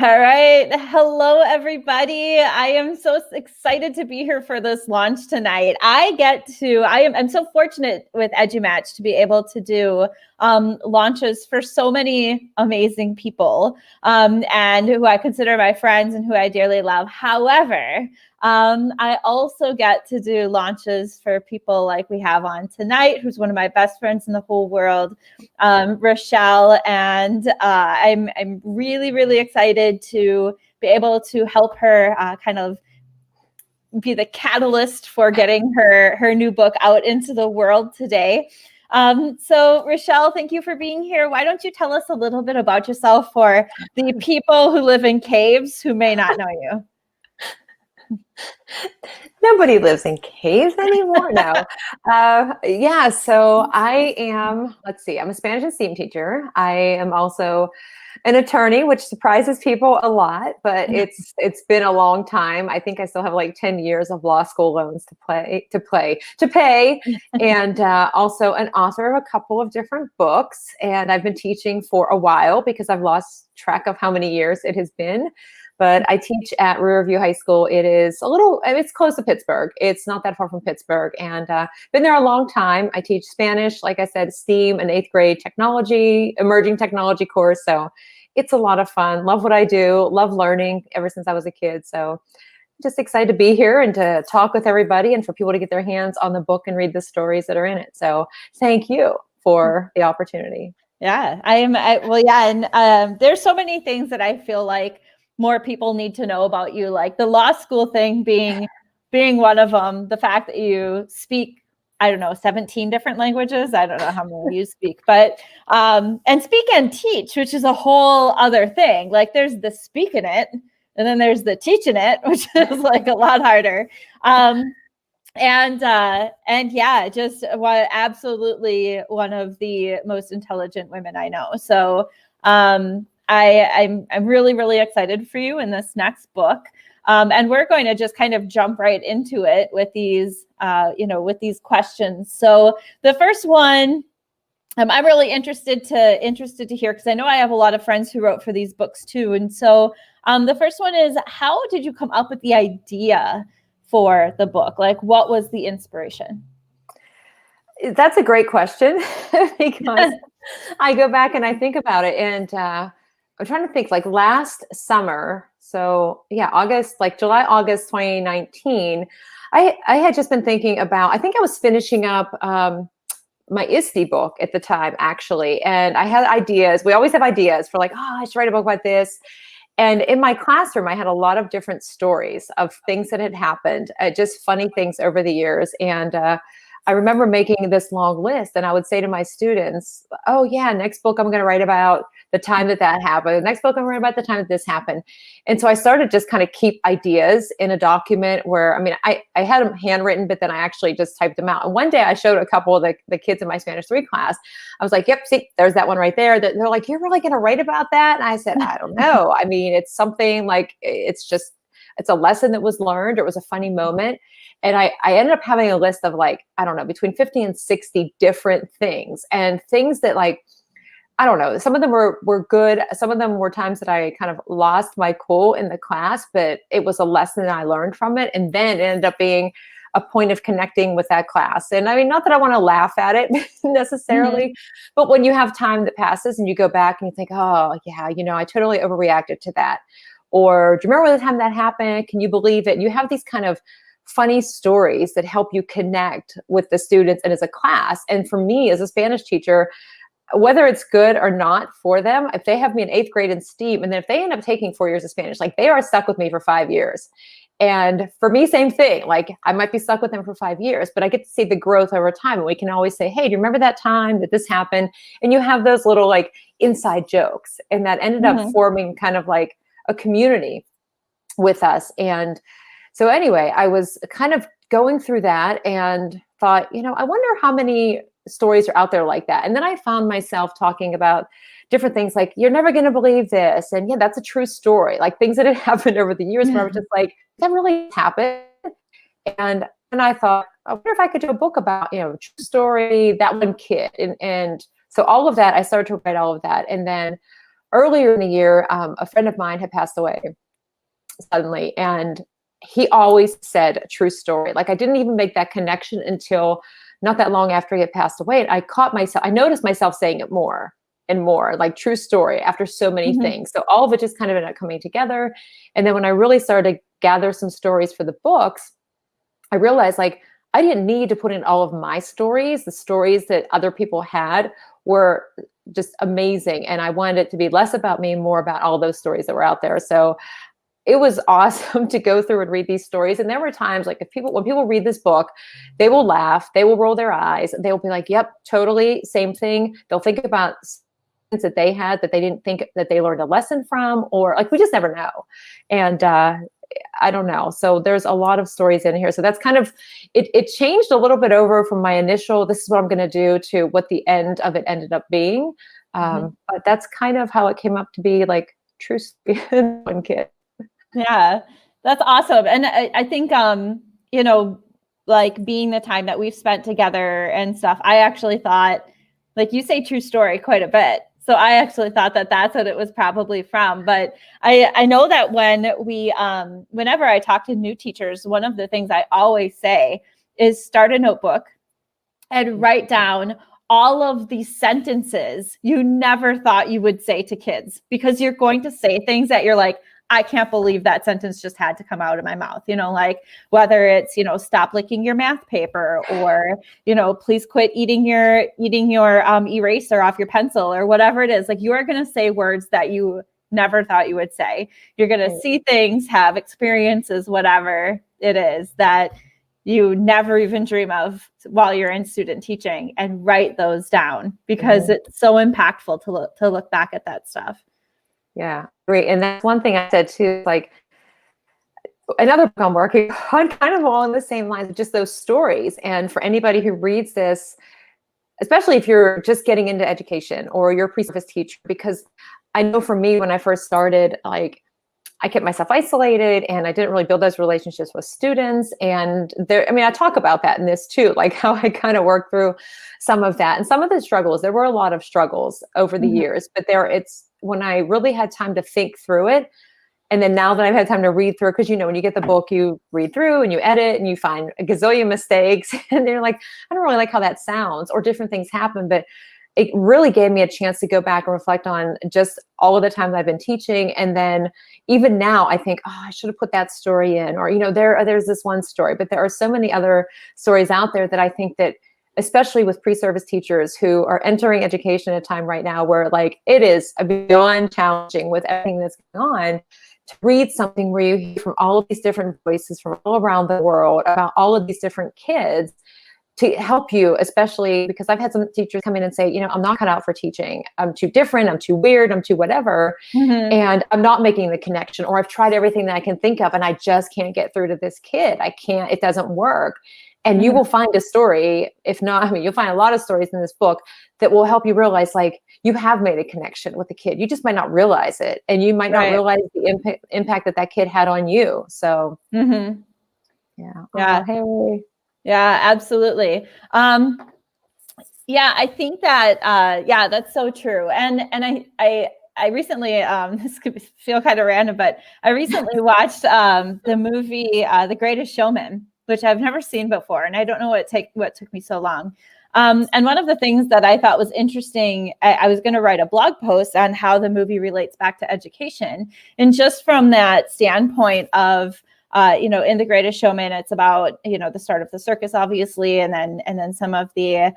All right. Hello, everybody. I am so excited to be here for this launch tonight. I'm so fortunate with EduMatch to be able to do launches for so many amazing people and who I consider my friends and who I dearly love. However, I also get to do launches for people like we have on tonight, who's one of my best friends in the whole world, Rachelle, and I'm really, really excited to be able to help her kind of be the catalyst for getting her new book out into the world today. So Rachelle, thank you for being here. Why don't you tell us a little bit about yourself for the people who live in caves who may not know you? Nobody lives in caves anymore now. So I am, I'm a Spanish and STEAM teacher. I am also an attorney, which surprises people a lot, but it's been a long time. I think I still have like 10 years of law school loans to pay, and also an author of a couple of different books. And I've been teaching for a while because I've lost track of how many years it has been. But I teach at Riverview High School. It's close to Pittsburgh. It's not that far from Pittsburgh, and been there a long time. I teach Spanish, like I said, STEAM, an 8th grade emerging technology course. So it's a lot of fun. Love what I do. Love learning ever since I was a kid. So just excited to be here and to talk with everybody and for people to get their hands on the book and read the stories that are in it. So thank you for the opportunity. Yeah, and there's so many things that I feel like more people need to know about you, like the law school thing being one of them, the fact that you speak, 17 different languages. I don't know how many you speak, but and speak and teach, which is a whole other thing. Like there's the speaking it, and then there's the teaching it, which is like a lot harder. Absolutely one of the most intelligent women I know. So I'm really, really excited for you in this next book. And we're going to just kind of jump right into it with these, with these questions. So the first one, I'm really interested to hear, because I know I have a lot of friends who wrote for these books too. And so the first one is, how did you come up with the idea for the book? Like, what was the inspiration? That's a great question because I go back and I think about it, and I'm trying to think, like last summer. So yeah, July, August 2019, I had just been thinking about, I think I was finishing up my ISTE book at the time, actually. And I had ideas. We always have ideas for like, I should write a book about this. And in my classroom, I had a lot of different stories of things that had happened, just funny things over the years. And I remember making this long list, and I would say to my students, oh yeah, next book I'm going to write about the time that happened. The next book I'm going to write about the time that this happened. And so I started just kind of keep ideas in a document where, I had them handwritten, but then I actually just typed them out. And one day I showed a couple of the kids in my Spanish 3 class. I was like, yep, see, there's that one right there. They're like, you're really going to write about that? And I said, I don't know. It's something like, it's a lesson that was learned. It was a funny moment. And I ended up having a list of like, I don't know, between 50 and 60 different things, and things that like, I don't know, some of them were good. Some of them were times that I kind of lost my cool in the class, but it was a lesson I learned from it. And then it ended up being a point of connecting with that class. And not that I want to laugh at it necessarily, but when you have time that passes and you go back and you think, oh yeah, I totally overreacted to that. Or do you remember the time that happened? Can you believe it? And you have these kind of funny stories that help you connect with the students and as a class. And for me as a Spanish teacher, whether it's good or not for them, if they have me in 8th grade in STEAM, and then if they end up taking 4 years of Spanish, like they are stuck with me for 5 years. And for me, same thing, like I might be stuck with them for 5 years, but I get to see the growth over time. And we can always say, hey, do you remember that time that this happened? And you have those little like inside jokes. And that ended up forming kind of like a community with us. And so anyway, I was kind of going through that and thought, I wonder how many stories are out there like that. And then I found myself talking about different things like, you're never going to believe this. And yeah, that's a true story. Like things that had happened over the years where I was just like, that really happened. And I thought, I wonder if I could do a book about, true story, that one kid. And so all of that, I started to write all of that. And then earlier in the year, a friend of mine had passed away suddenly, and he always said a true story. Like, I didn't even make that connection until not that long after he had passed away. And I noticed myself saying it more and more, like, true story, after so many things. So all of it just kind of ended up coming together. And then when I really started to gather some stories for the books, I realized, like, I didn't need to put in all of my stories. The stories that other people had were just amazing. And I wanted it to be less about me, more about all those stories that were out there. So it was awesome to go through and read these stories. And there were times, like, when people read this book, they will laugh, they will roll their eyes, they will be like, yep, totally, same thing. They'll think about things that they had that they didn't think that they learned a lesson from, or, like, we just never know. And I don't know. So there's a lot of stories in here. So that's kind of, it changed a little bit over from my initial, this is what I'm going to do, to what the end of it ended up being. But that's kind of how it came up to be, like, true story in one kid. Yeah, that's awesome. And I think, you know, like, being the time that we've spent together and stuff, I actually thought, like, you say true story quite a bit. So I actually thought that that's what it was probably from. But I know that when we, whenever I talk to new teachers, one of the things I always say is start a notebook and write down all of these sentences you never thought you would say to kids, because you're going to say things that you're like, I can't believe that sentence just had to come out of my mouth. You know, like, whether it's, you know, stop licking your math paper, or, you know, please quit eating your eraser off your pencil, or whatever it is. Like, you are going to say words that you never thought you would say. You're going to see things, have experiences, whatever it is that you never even dream of while you're in student teaching, and write those down, because it's so impactful to look back at that stuff. Yeah, great. And that's one thing I said too, like, another book I'm working on kind of along the same lines, just those stories. And for anybody who reads this, especially if you're just getting into education or you're a pre-service teacher, because I know for me, when I first started, like, I kept myself isolated and I didn't really build those relationships with students. And there, I mean, I talk about that in this too, like how I kind of worked through some of that and some of the struggles. There were a lot of struggles over the years, but it's when I really had time to think through it. And then now that I've had time to read through, because, you know, when you get the book, you read through and you edit and you find a gazillion mistakes and they're like, I don't really like how that sounds, or different things happen. But it really gave me a chance to go back and reflect on just all of the time that I've been teaching. And then even now I think, oh, I should have put that story in, or, you know, there's this one story, but there are so many other stories out there that I think that, especially with pre-service teachers who are entering education at a time right now where, like, it is beyond challenging with everything that's going on, to read something where you hear from all of these different voices from all around the world about all of these different kids, to help you, especially because I've had some teachers come in and say, you know, I'm not cut out for teaching. I'm too different. I'm too weird. I'm too whatever. And I'm not making the connection, or I've tried everything that I can think of and I just can't get through to this kid. it doesn't work. And you will find a story, if not, I mean, you'll find a lot of stories in this book that will help you realize, like, you have made a connection with the kid. You just might not realize it. And you might not realize the impact that kid had on you. So, yeah. Yeah. Hey. Yeah, absolutely. Yeah, I think that, yeah, that's so true. And I recently, this could feel kind of random, but I recently watched the movie, The Greatest Showman, which I've never seen before. And I don't know what took me so long. And one of the things that I thought was interesting, I was going to write a blog post on how the movie relates back to education. And just from that standpoint of, you know, in The Greatest Showman, it's about, you know, the start of the circus, obviously, and then some of the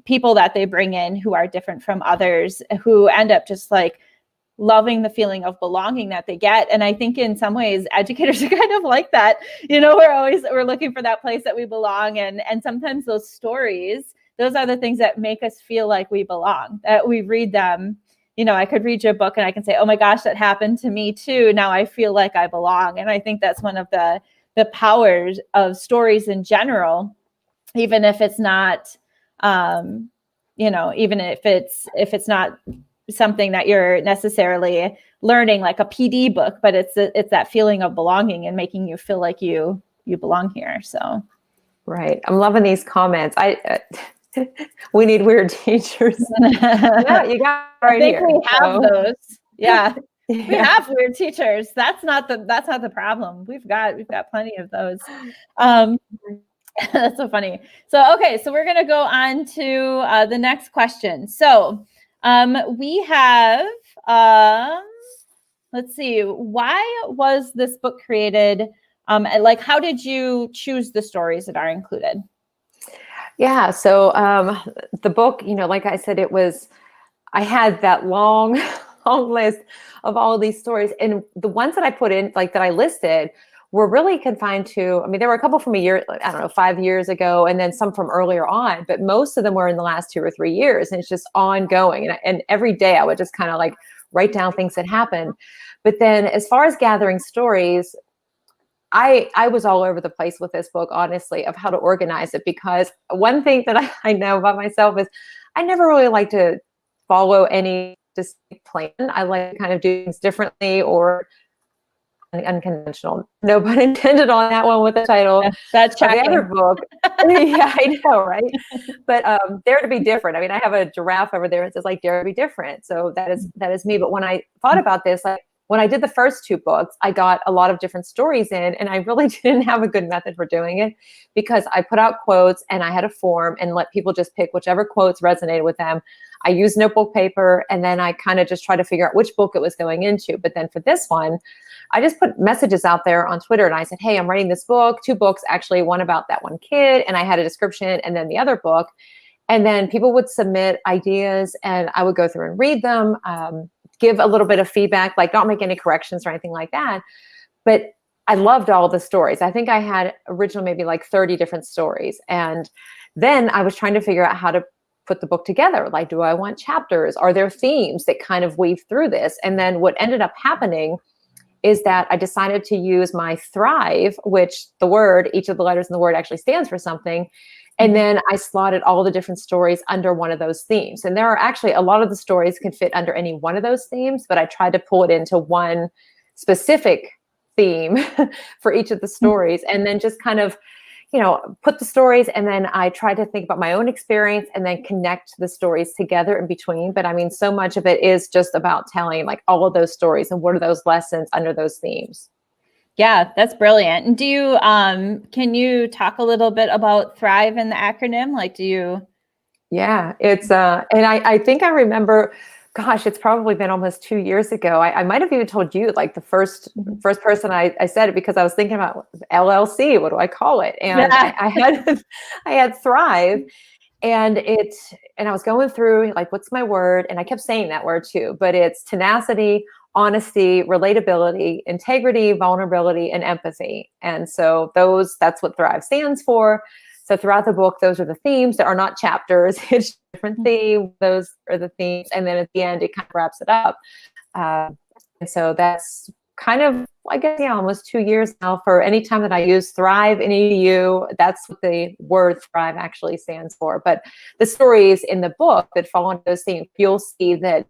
people that they bring in who are different from others, who end up just, like, loving the feeling of belonging that they get. And I think in some ways educators are kind of like that. You know, we're looking for that place that we belong. And sometimes those stories, those are the things that make us feel like we belong, that we read them. You know, I could read you a book and I can say, oh my gosh, that happened to me too. Now I feel like I belong. And I think that's one of the powers of stories in general, even if it's not, you know, even if it's not something that you're necessarily learning, like a PD book, but it's that feeling of belonging and making you feel like you belong here. So. Right. I'm loving these comments. We need weird teachers. Yeah, you got it right I think here. we have those. Yeah. We Yeah. have weird teachers. That's not the problem. We've got plenty of those. That's so funny. So, okay, so we're going to go on to the next question. So, we have, let's see, why was this book created? Like, how did you choose the stories that are included? Yeah, so the book, like I said, I had that long, long list of all of these stories. And the ones that I put in, like that I listed, were really confined to, I mean, there were a couple from a year, I don't know, 5 years ago, and then some from earlier on, but most of them were in the last 2 or 3 years. And it's just ongoing. And every day I would just kind of like write down things that happened. But then as far as gathering stories, I was all over the place with this book, honestly, of how to organize it, because one thing that I know about myself is I never really like to follow any distinct plan. I like to kind of do things differently or unconventional. No pun intended on that one with the title. That's the shocking. other book. Yeah, I know, right? But Dare to Be Different. I mean, I have a giraffe over there. It says like Dare to Be Different. So that is me. But when I thought about this, like when I did the first 2 books, I got a lot of different stories in, and I really didn't have a good method for doing it, because I put out quotes and I had a form and let people just pick whichever quotes resonated with them. I used notebook paper, and then I kind of just tried to figure out which book it was going into. But then for this one, I just put messages out there on Twitter, and I said, hey, I'm writing this book, 2 books, actually, one about that one kid, and I had a description, and then the other book. And then people would submit ideas, and I would go through and read them, give a little bit of feedback, like not make any corrections or anything like that. But I loved all the stories. I think I had originally maybe like 30 different stories. And then I was trying to figure out how to put the book together. Like, do I want chapters? Are there themes that kind of weave through this? And then what ended up happening is that I decided to use my Thrive, which the word, each of the letters in the word actually stands for something. And then I slotted all the different stories under one of those themes. And there are actually a lot of the stories can fit under any one of those themes, but I tried to pull it into one specific theme for each of the stories, and then just kind of, put the stories, and then I tried to think about my own experience and then connect the stories together in between. But I mean, so much of it is just about telling like all of those stories and what are those lessons under those themes. Yeah, that's brilliant. And do you, can you talk a little bit about Thrive and the acronym? Like, do you? Yeah, it's, and I think I remember, gosh, it's probably been almost 2 years ago. I might've even told you, like the first person I said it, because I was thinking about LLC, what do I call it? And Yeah. I had Thrive, and I was going through like, what's my word? And I kept saying that word too, but it's tenacity, honesty, relatability, integrity, vulnerability, and empathy. And so that's what Thrive stands for. So throughout the book, those are the themes. There are not chapters. It's different themes. Those are the themes. And then at the end, it kind of wraps it up. And so that's kind of, I guess, almost 2 years now. For any time that I use Thrive in EDU, that's what the word Thrive actually stands for. But the stories in the book that fall into those themes, you'll see that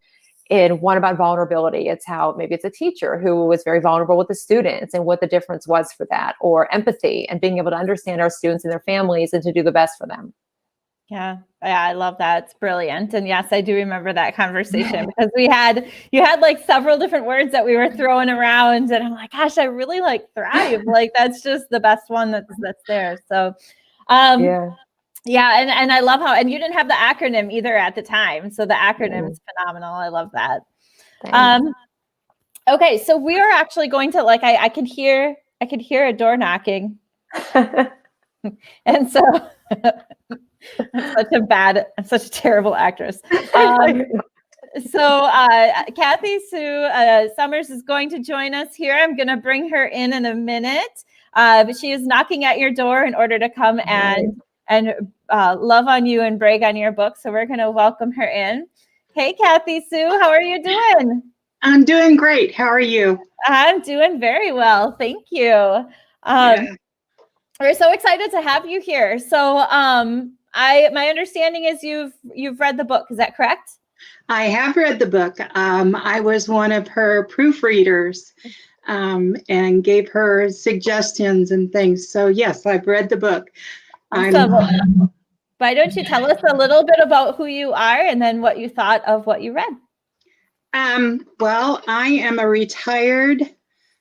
in one about vulnerability, it's how maybe it's a teacher who was very vulnerable with the students and what the difference was for that, or empathy and being able to understand our students and their families and to do the best for them. Yeah, I love that. It's brilliant. And yes, I do remember that conversation, because you had like several different words that we were throwing around, and I'm like, gosh, I really like Thrive. Like, that's just the best one that's there. So, yeah, and I love how, and you didn't have the acronym either at the time. So the acronym is phenomenal. I love that. Okay, so we are actually going to, like, I could hear a door knocking. And so I'm such a terrible actress. So Kathy Sue Summers is going to join us here. I'm going to bring her in a minute, but she is knocking at your door in order to come and love on you and brag on your book. So we're going to welcome her in. Hey, Kathy Sue, how are you doing? I'm doing great. How are you? I'm doing very well. Thank you. We're so excited to have you here. So my understanding is you've read the book. Is that correct? I have read the book. I was one of her proofreaders and gave her suggestions and things. So yes, I've read the book. Awesome. why don't you tell us a little bit about who you are and then what you thought of what you read? Well, I am a retired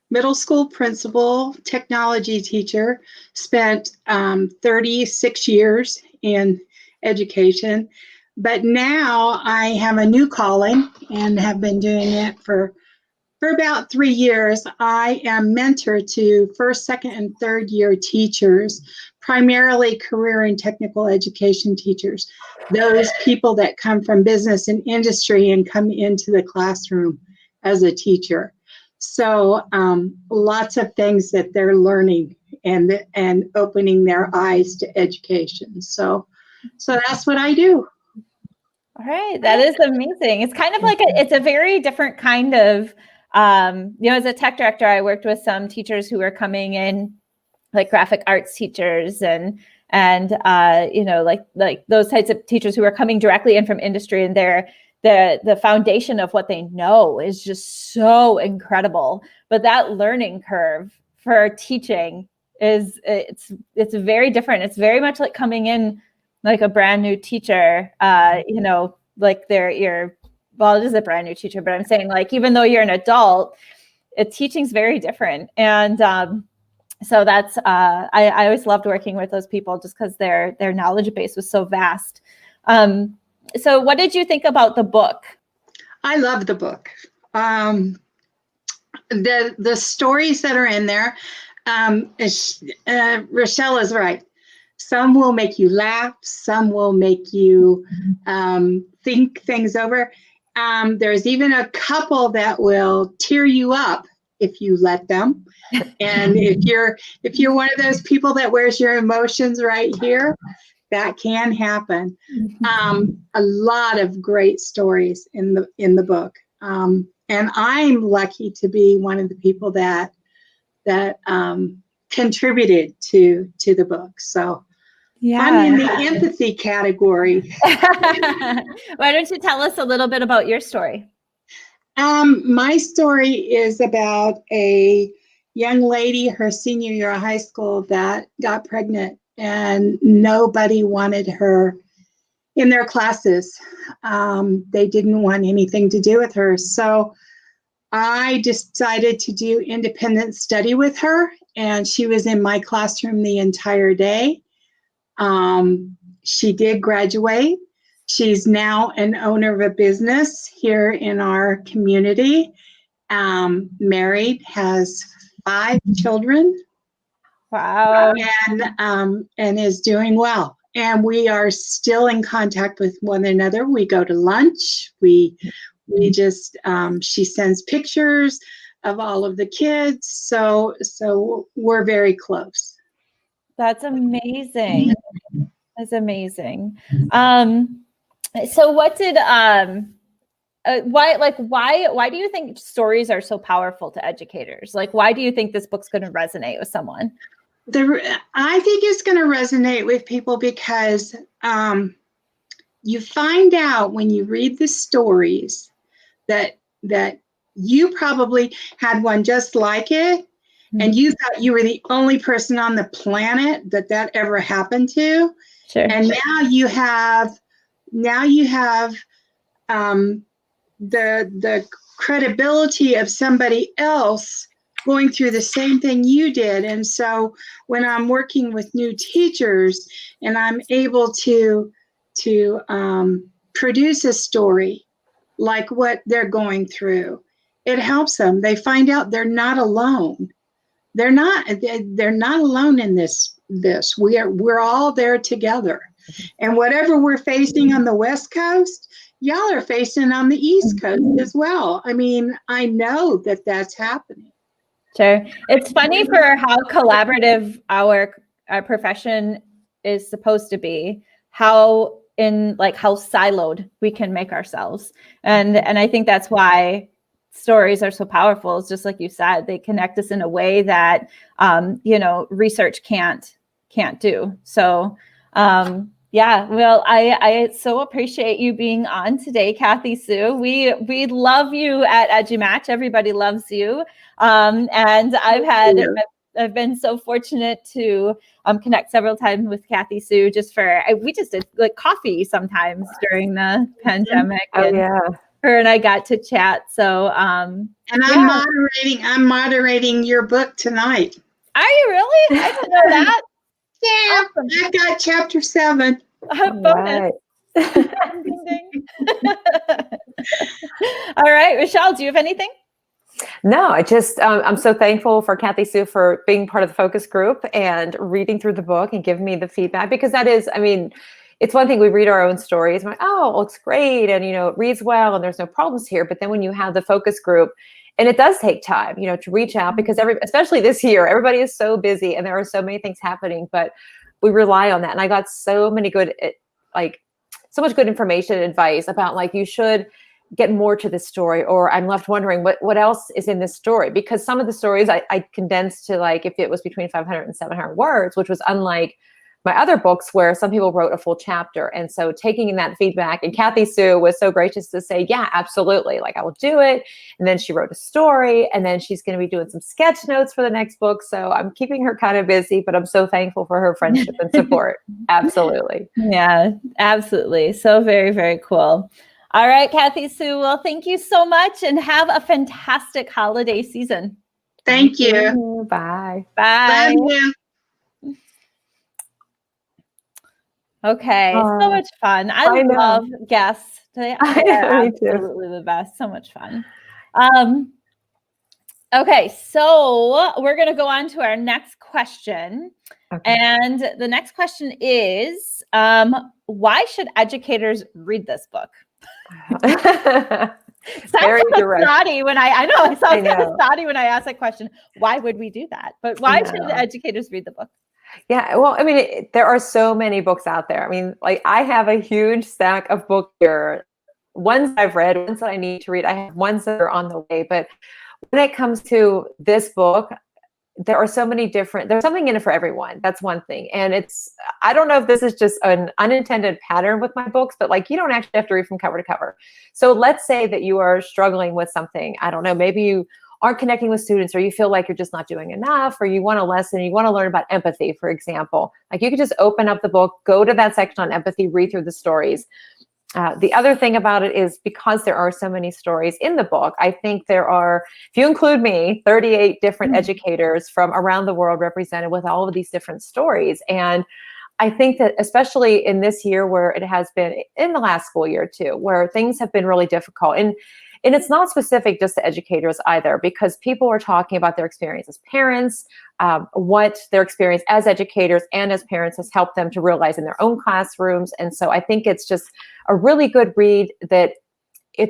middle school principal, technology teacher, spent 36 years in education, but now I have a new calling and have been doing it for about 3 years. I am mentor to first, second, and third year teachers, primarily career and technical education teachers, those people that come from business and industry and come into the classroom as a teacher. So lots of things that they're learning and opening their eyes to education. So that's what I do. All right, that is amazing. It's kind of like it's a very different kind of, as a tech director, I worked with some teachers who were coming in, like graphic arts teachers and like those types of teachers who are coming directly in from industry, and the foundation of what they know is just so incredible. But that learning curve for teaching it's very different. It's very much like coming in like a brand new teacher, like it is a brand new teacher, but I'm saying like, even though you're an adult, teaching's very different. And so that's, I always loved working with those people just because their knowledge base was so vast. So what did you think about the book? I love the book. The stories that are in there, Rachelle is right. Some will make you laugh. Some will make you think things over. There's even a couple that will tear you up if you let them. And if you're one of those people that wears your emotions right here, that can happen. A lot of great stories in the book. And I'm lucky to be one of the people that contributed to the book. So yeah. I'm in the empathy category. Why don't you tell us a little bit about your story? My story is about a young lady, her senior year of high school, that got pregnant and nobody wanted her in their classes. They didn't want anything to do with her. So I decided to do independent study with her, and she was in my classroom the entire day. She did graduate. She's now an owner of a business here in our community. Married, has 5 children. Wow. And is doing well. And we are still in contact with one another. We go to lunch. We just, she sends pictures of all of the kids. So we're very close. That's amazing. That's amazing. So what did, why do you think stories are so powerful to educators? Like, why do you think this book's going to resonate with someone? I think it's going to resonate with people because you find out when you read the stories that you probably had one just like it, and you thought you were the only person on the planet that ever happened to. Sure. And now you have the credibility of somebody else going through the same thing you did. And so when I'm working with new teachers and I'm able to produce a story like what they're going through, it helps them. They find out they're not alone. They're not alone in this. We're all there together. And whatever we're facing on the West Coast, y'all are facing on the East Coast as well. I mean, I know that that's happening. Sure. It's funny for how collaborative our profession is supposed to be, how siloed we can make ourselves. And I think that's why stories are so powerful. It's just like you said, they connect us in a way that, research can't do. So, yeah, well, I so appreciate you being on today, Kathy Sue. We love you at EduMatch. Everybody loves you. And I've had I've been so fortunate to connect several times with Kathy Sue we just did like coffee sometimes during the pandemic. Oh, and yeah. her and I got to chat. So, And I'm moderating your book tonight. Are you really? I didn't know that. Yeah, Awesome. I got chapter 7. Bonus. Right. Ding, ding. All right, Rachelle, do you have anything? No, I'm so thankful for Kathy Sue for being part of the focus group and reading through the book and giving me the feedback, because that is, I mean, it's one thing we read our own stories. I'm like, oh, it looks great. And, it reads well and there's no problems here. But then when you have the focus group, and it does take time, to reach out, because especially this year, everybody is so busy and there are so many things happening, but we rely on that. And I got so many so much good information and advice about you should get more to this story, or I'm left wondering what else is in this story, because some of the stories I condensed to if it was between 500 and 700 words, which was unlike my other books where some people wrote a full chapter. And so taking in that feedback, and Kathy Sue was so gracious to say, yeah, absolutely. I will do it. And then she wrote a story, and then she's going to be doing some sketch notes for the next book. So I'm keeping her kind of busy, but I'm so thankful for her friendship and support. Absolutely. Yeah, absolutely. So very, very cool. All right, Kathy Sue. Well, thank you so much and have a fantastic holiday season. Thank you. Bye. Bye. Love you. Okay, so much fun. I love guests. They are absolutely the best. So much fun. Okay, so we're going to go on to our next question. Okay. And the next question is, why should educators read this book? Sounds very like direct. Snotty when I know it sounds kind of snotty when I ask that question. Why would we do that? But why should educators read the book? Yeah, well, I mean, there are so many books out there. I mean, I have a huge stack of books here. Ones I've read, ones that I need to read. I have ones that are on the way. But when it comes to this book, there are so many there's something in it for everyone. That's one thing. And I don't know if this is just an unintended pattern with my books, but you don't actually have to read from cover to cover. So let's say that you are struggling with something. I don't know, maybe you aren't connecting with students, or you feel like you're just not doing enough, or you want a lesson, you want to learn about empathy, for example. You could just open up the book, go to that section on empathy, read through the stories. The other thing about it is, because there are so many stories in the book, I think there are, if you include me, 38 different educators from around the world represented with all of these different stories. And I think that especially in this year, where it has been in the last school year too, where things have been really difficult. And it's not specific just to educators either, because people are talking about their experience as parents, what their experience as educators and as parents has helped them to realize in their own classrooms. And so I think it's just a really good read. That I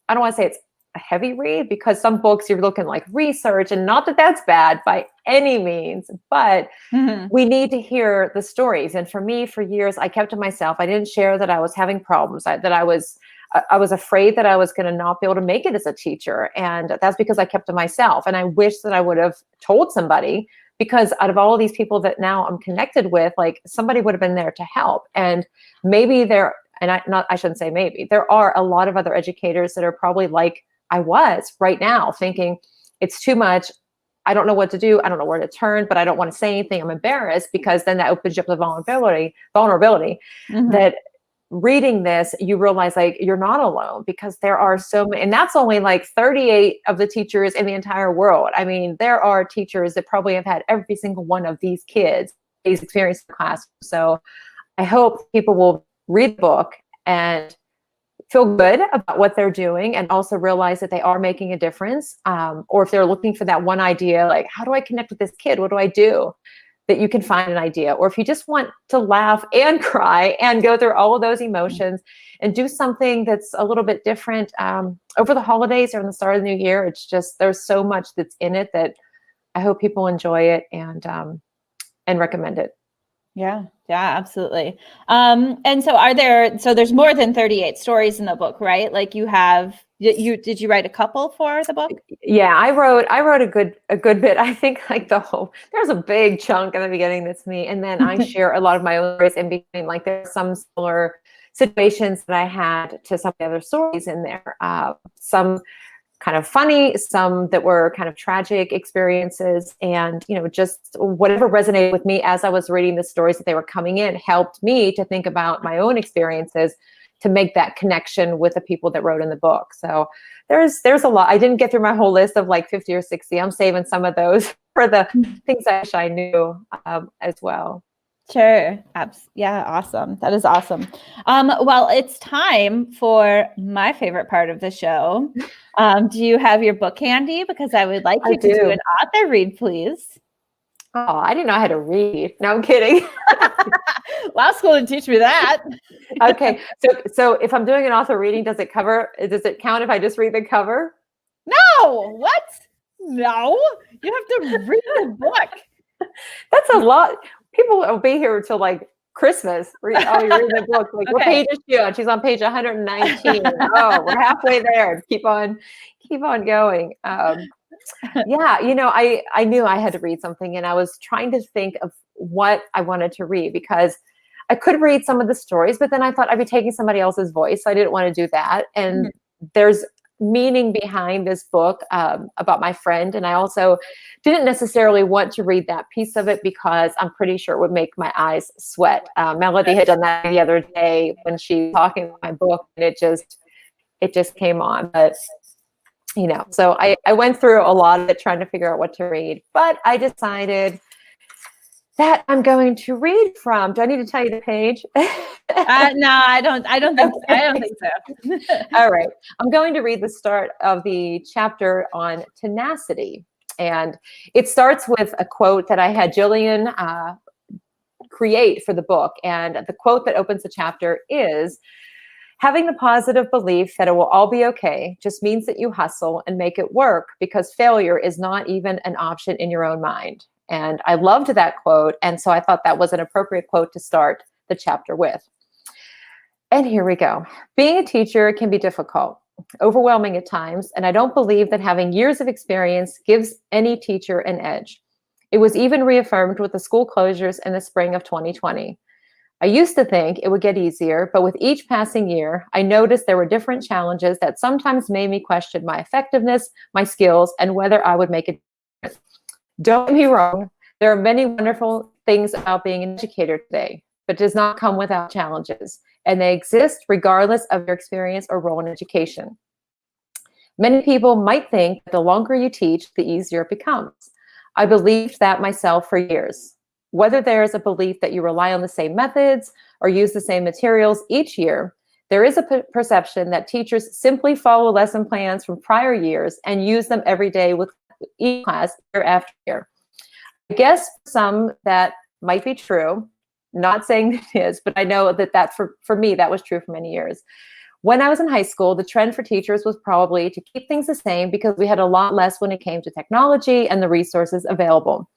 don't want to say it's a heavy read, because some books you're looking research, and not that that's bad by any means, but we need to hear the stories. And for me, for years, I kept to myself. I didn't share that I was having problems, that I was afraid that I was going to not be able to make it as a teacher. And that's because I kept to myself. And I wish that I would have told somebody, because out of all of these people that now I'm connected with, somebody would have been there to help. And maybe I shouldn't say maybe, there are a lot of other educators that are probably like I was right now, thinking it's too much. I don't know what to do. I don't know where to turn, but I don't want to say anything. I'm embarrassed, because then that opens you up to vulnerability that reading this, you realize you're not alone, because there are so many, and that's only 38 of the teachers in the entire world. I mean, there are teachers that probably have had every single one of these kids, these experiences in class. So I hope people will read the book and feel good about what they're doing, and also realize that they are making a difference. Or if they're looking for that one idea, how do I connect with this kid? What do I do? That you can find an idea. Or if you just want to laugh and cry and go through all of those emotions and do something that's a little bit different over the holidays or in the start of the new year, it's just, there's so much that's in it that I hope people enjoy it and recommend it. Yeah, absolutely. And so there's more than 38 stories in the book, right? Did you write a couple for the book? Yeah, I wrote a good bit. I think there's a big chunk in the beginning that's me. And then I share a lot of my own stories in between. There are some similar situations that I had to some of the other stories in there. Some kind of funny, some that were kind of tragic experiences, and just whatever resonated with me as I was reading the stories that they were coming in helped me to think about my own experiences to make that connection with the people that wrote in the book. So there's a lot. I didn't get through my whole list of like 50 or 60. I'm saving some of those for the things I wish I knew as well. Sure. Yeah. Awesome. That is awesome. Well, it's time for my favorite part of the show. Do you have your book handy? Because I would like you to do an author read, please. Oh, I didn't know how to read. No, I'm kidding. Law school didn't teach me that. Okay. So if I'm doing an author reading, does it count if I just read the cover? No. What? No. You have to read the book. That's a lot. People will be here until like Christmas. You're reading the book. Like, what page is she on? She's on page 119. Oh, we're halfway there. Keep on going. Yeah, I knew I had to read something, and I was trying to think of what I wanted to read, because I could read some of the stories, but then I thought I'd be taking somebody else's voice. So I didn't want to do that. And there's meaning behind this book about my friend. And I also didn't necessarily want to read that piece of it because I'm pretty sure it would make my eyes sweat. Melody had done that the other day when she was talking about my book, and it just came on. But so I went through a lot of it trying to figure out what to read, but I decided that I'm going to read from. Do I need to tell you the page? No, I don't think so. I don't think so. All right. I'm going to read the start of the chapter on tenacity. And it starts with a quote that I had Jillian create for the book. And the quote that opens the chapter is, "Having the positive belief that it will all be okay just means that you hustle and make it work, because failure is not even an option in your own mind." And I loved that quote. And so I thought that was an appropriate quote to start the chapter with. And here we go. Being a teacher can be difficult, overwhelming at times, and I don't believe that having years of experience gives any teacher an edge. It was even reaffirmed with the school closures in the spring of 2020. I used to think it would get easier, but with each passing year, I noticed there were different challenges that sometimes made me question my effectiveness, my skills, and whether I would make a difference. Don't get me wrong, there are many wonderful things about being an educator today, but it does not come without challenges, and they exist regardless of your experience or role in education. Many people might think that the longer you teach, the easier it becomes. I believed that myself for years. Whether there is a belief that you rely on the same methods or use the same materials each year, there is a perception that teachers simply follow lesson plans from prior years and use them every day with each class year after year. I guess for some that might be true, not saying it is, but I know that for me, that was true for many years. When I was in high school, the trend for teachers was probably to keep things the same because we had a lot less when it came to technology and the resources available.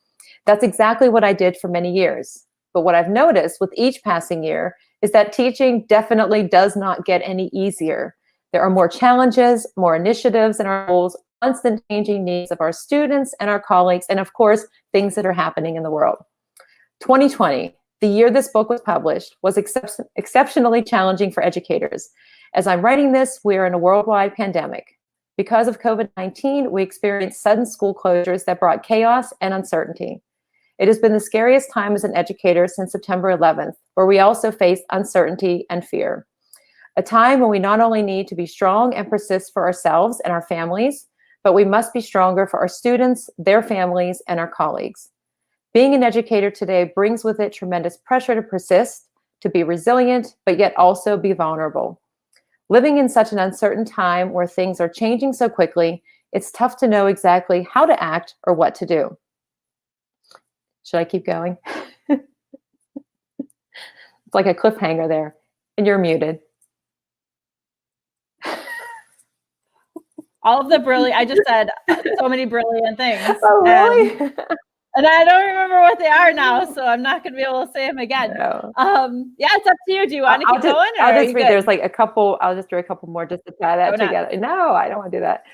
That's exactly what I did for many years. But what I've noticed with each passing year is that teaching definitely does not get any easier. There are more challenges, more initiatives in our goals, constant changing needs of our students and our colleagues, and of course, things that are happening in the world. 2020, the year this book was published, was exceptionally challenging for educators. As I'm writing this, we are in a worldwide pandemic. Because of COVID-19, we experienced sudden school closures that brought chaos and uncertainty. It has been the scariest time as an educator since September 11th, where we also faced uncertainty and fear. A time when we not only need to be strong and persist for ourselves and our families, but we must be stronger for our students, their families, and our colleagues. Being an educator today brings with it tremendous pressure to persist, to be resilient, but yet also be vulnerable. Living in such an uncertain time where things are changing so quickly, it's tough to know exactly how to act or what to do. Should I keep going? It's like a cliffhanger there, and you're muted. All of the brilliant, I just said so many brilliant things. Oh, really? And I don't remember what they are now, so I'm not going to be able to say them again. No. Yeah, it's up to you. Do you want to keep going? I'll just read. There's like a couple. I'll just do a couple more just to tie that together. No, I don't want to do that.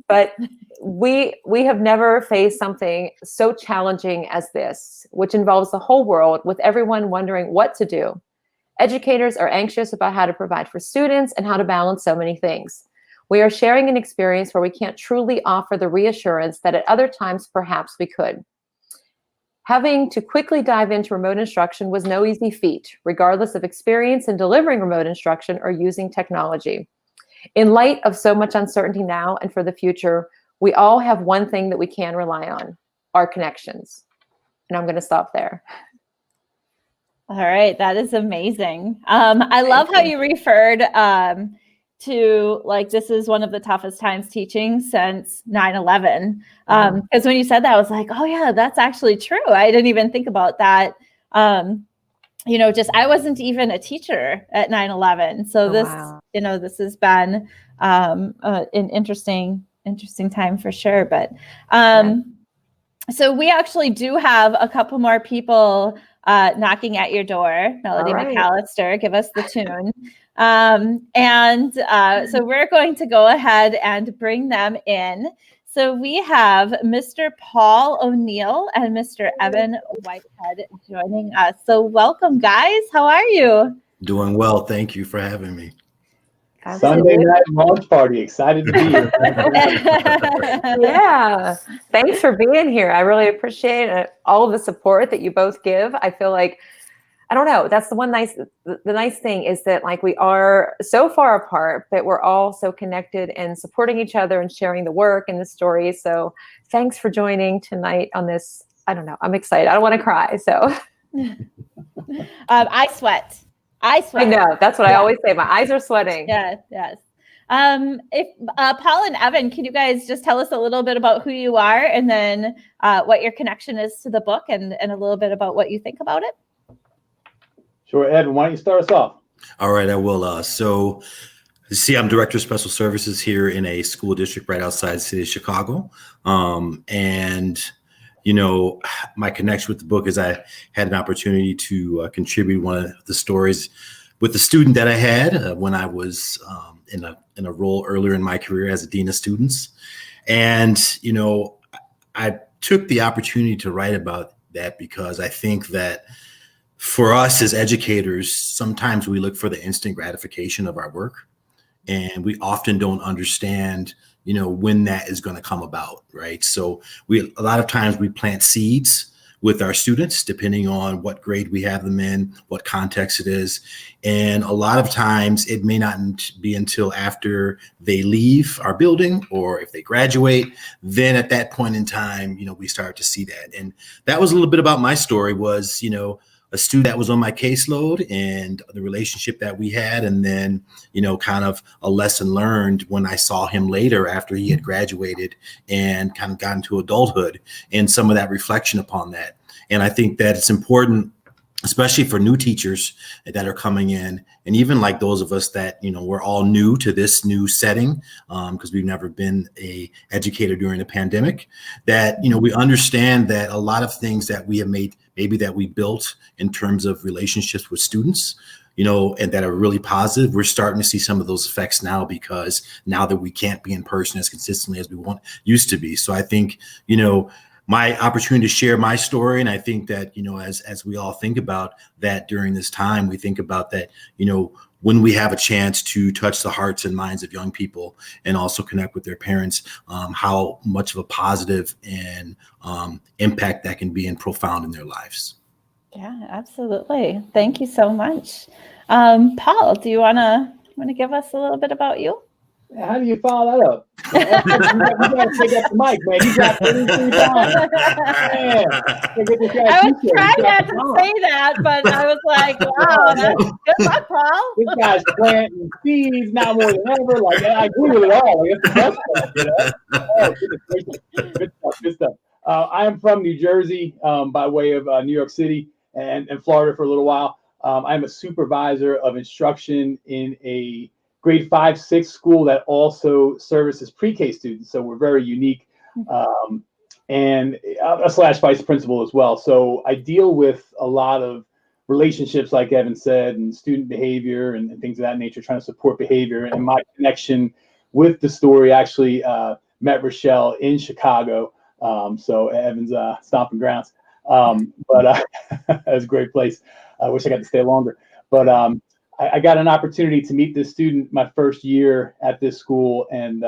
But we have never faced something so challenging as this, which involves the whole world, with everyone wondering what to do. Educators are anxious about how to provide for students and how to balance so many things. We are sharing an experience where we can't truly offer the reassurance that at other times perhaps we could. Having to quickly dive into remote instruction was no easy feat, regardless of experience in delivering remote instruction or using technology. In light of so much uncertainty now and for the future, we all have one thing that we can rely on, our connections. And I'm going to stop there. All right, that is amazing. I love how you referred to, like, this is one of the toughest times teaching since 9/11. Because when you said that, I was like, oh yeah, that's actually true. I didn't even think about that. You know, just I wasn't even a teacher at 9/11. So this, you know, this has been an interesting time for sure. But so we actually do have a couple more people knocking at your door. Melody McAllister, give us the tune. So we're going to go ahead and bring them in. So we have Mr. Paul O'Neill and Mr. Evan Whitehead joining us. So welcome, guys. How are you? Doing well. Thank you for having me. Sunday night launch party. Excited to be here. Yeah. Thanks for being here. I really appreciate all of the support that you both give. I feel like, I don't know, that's the nice thing is that, like, we are so far apart, but we're all so connected and supporting each other and sharing the work and the stories. So thanks for joining tonight on this. I don't know. I'm excited. I don't want to cry. So I sweat. I know. That's what I always say. My eyes are sweating. Yes. If Paul and Evan, can you guys just tell us a little bit about who you are, and then what your connection is to the book, and a little bit about what you think about it? Sure, Evan, why don't you start us off? All right, I will. So, you see, I'm Director of Special Services here in a school district right outside the city of Chicago. And, you know, my connection with the book is I had an opportunity to contribute one of the stories with the student that I had when I was in a role earlier in my career as a dean of students. And, you know, I took the opportunity to write about that because I think that for us as educators, sometimes we look for the instant gratification of our work, and we often don't understand, you know, when that is going to come about, right? So a lot of times we plant seeds with our students, depending on what grade we have them in, what context it is. And a lot of times it may not be until after they leave our building or if they graduate, then at that point in time, you know, we start to see that. And that was a little bit about my story was, you know, a student that was on my caseload and the relationship that we had. And then, you know, kind of a lesson learned when I saw him later after he had graduated and kind of got into adulthood and some of that reflection upon that. And I think that it's important, especially for new teachers that are coming in, and even like those of us that, you know, we're all new to this new setting because we've never been a educator during the pandemic, that, you know, we understand that a lot of things that we have made, maybe that we built in terms of relationships with students, you know, and that are really positive, we're starting to see some of those effects now because now that we can't be in person as consistently as we used to be. So I think, you know, my opportunity to share my story. And I think that, you know, as we all think about that during this time, we think about that, you know, when we have a chance to touch the hearts and minds of young people and also connect with their parents, how much of a positive and impact that can be and profound in their lives. Yeah, absolutely. Thank you so much. Paul, do you want to give us a little bit about you? How do you follow that up? You got to pick up the mic, man. You got 33 times. I was trying not to say that, but I was like, wow, that's good luck, Paul. This guy's planting seeds now more than ever. Like, I agree with it all. Like, it's the best stuff, you know? Oh, good stuff. I am from New Jersey by way of New York City and Florida for a little while. I'm a supervisor of instruction in a grade 5-6 school that also services pre-K students. So we're very unique, and a / vice principal as well. So I deal with a lot of relationships, like Evan said, and student behavior and things of that nature, trying to support behavior. And my connection with the story actually met Rachelle in Chicago. So Evan's stomping grounds, but it was a great place. I wish I got to stay longer, but I got an opportunity to meet this student my first year at this school, and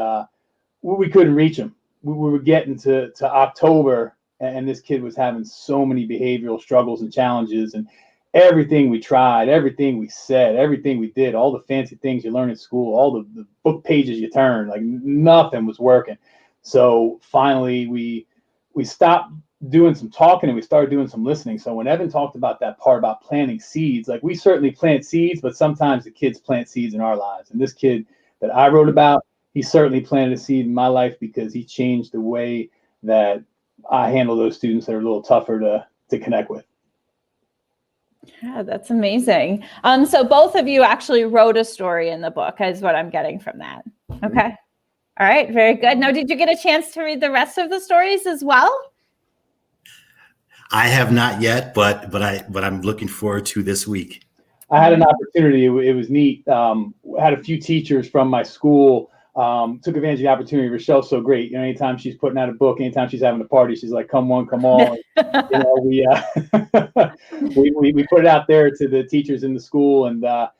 we couldn't reach him. We were getting to October, and this kid was having so many behavioral struggles and challenges, and everything we tried, everything we said, everything we did, all the fancy things you learn in school, all the book pages you turn, like nothing was working. So finally we stopped doing some talking and we started doing some listening. So when Evan talked about that part about planting seeds, like we certainly plant seeds, but sometimes the kids plant seeds in our lives. And this kid that I wrote about, he certainly planted a seed in my life because he changed the way that I handle those students that are a little tougher to connect with. Yeah, that's amazing. So both of you actually wrote a story in the book, is what I'm getting from that. Okay. All right. Very good. Now, did you get a chance to read the rest of the stories as well? I have not yet, but I'm looking forward to this week. I had an opportunity. It was neat. I had a few teachers from my school took advantage of the opportunity. Rachelle's so great. You know, anytime she's putting out a book, anytime she's having a party, she's like, "Come one, come all." And, you know, we put it out there to the teachers in the school, and a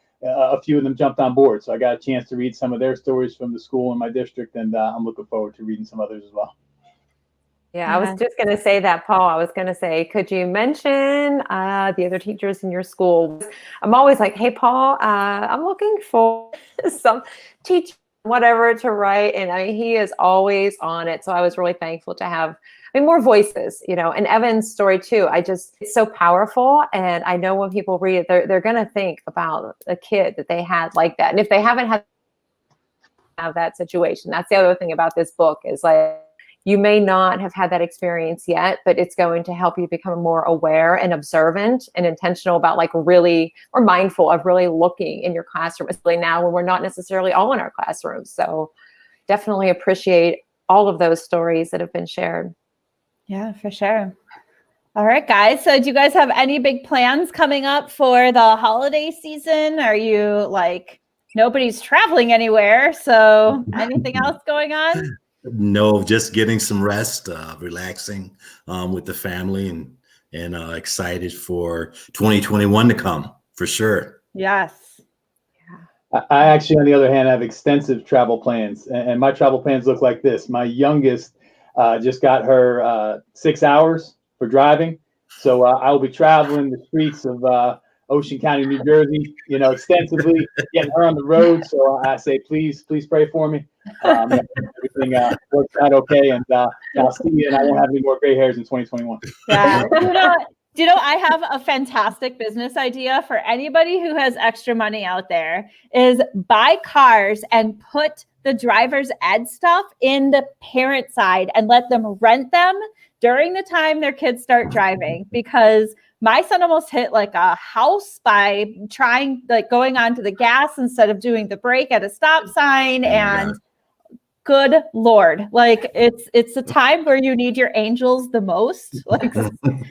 few of them jumped on board. So I got a chance to read some of their stories from the school in my district, and I'm looking forward to reading some others as well. Yeah, I was just going to say that, Paul. I was going to say, could you mention the other teachers in your school? I'm always like, hey, Paul, I'm looking for some teacher, whatever to write. And I mean, he is always on it. So I was really thankful to have, more voices, you know, and Evan's story too. It's so powerful. And I know when people read it, they're going to think about a kid that they had like that. And if they haven't had that situation, that's the other thing about this book is like, you may not have had that experience yet, but it's going to help you become more aware and observant and intentional about like really, or mindful of really looking in your classroom, especially now when we're not necessarily all in our classrooms. So definitely appreciate all of those stories that have been shared. Yeah, for sure. All right, guys. So do you guys have any big plans coming up for the holiday season? Are you like, nobody's traveling anywhere, so anything else going on? No, just getting some rest, relaxing with the family, and excited for 2021 to come for sure. Yes. I actually, on the other hand, have extensive travel plans, and my travel plans look like this. My youngest just got her 6 hours for driving, so I will be traveling the streets of Ocean County, New Jersey, you know, extensively, getting her on the road. So I say, please pray for me. Everything works out okay, and I'll see you, and I won't have any more gray hairs in 2021. Yeah. Do you know, I have a fantastic business idea for anybody who has extra money out there is buy cars and put the driver's ed stuff in the parent side and let them rent them during the time their kids start driving, because my son almost hit like a house by trying, like going onto the gas instead of doing the brake at a stop sign. And good Lord, like it's a time where you need your angels the most, like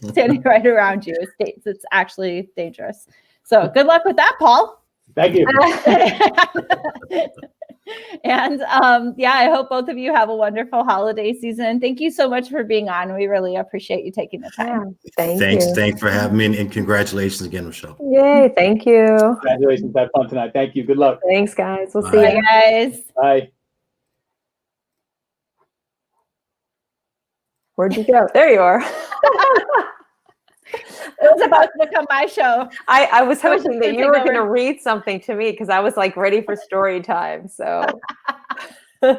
standing right around you. It's actually dangerous. So good luck with that, Paul. Thank you. And yeah, I hope both of you have a wonderful holiday season. Thank you so much for being on. We really appreciate you taking the time. Thanks for having me, and congratulations again, Rachelle. Yay, thank you. Congratulations. Have fun tonight. Thank you. Good luck. Thanks, guys. We'll Bye. see you. Bye, guys. Bye. Where'd you go? There you are. It was about to become my show. I was hoping that you were going to read something to me because I was like ready for story time. So, okay.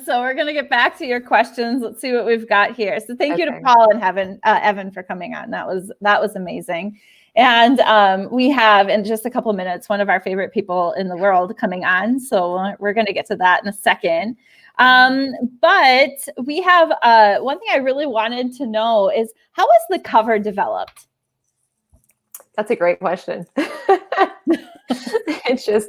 So we're going to get back to your questions. Let's see what we've got here. So thank you to Paul and Evan for coming on. That was amazing. And we have, in just a couple of minutes, one of our favorite people in the world coming on. So we're going to get to that in a second. But we have one thing I really wanted to know is, how was the cover developed? That's a great question. It's just,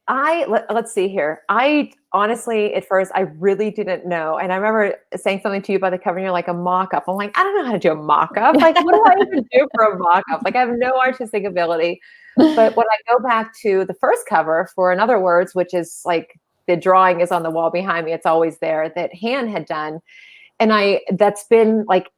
let's see here. I honestly, at first, I really didn't know. And I remember saying something to you about the cover, and you're like, a mock-up. I'm like, I don't know how to do a mock-up. Like, what do I even do for a mock-up? Like, I have no artistic ability. But when I go back to the first cover for In Other Words, which is like, the drawing is on the wall behind me, it's always there, that Han had done. And that's been like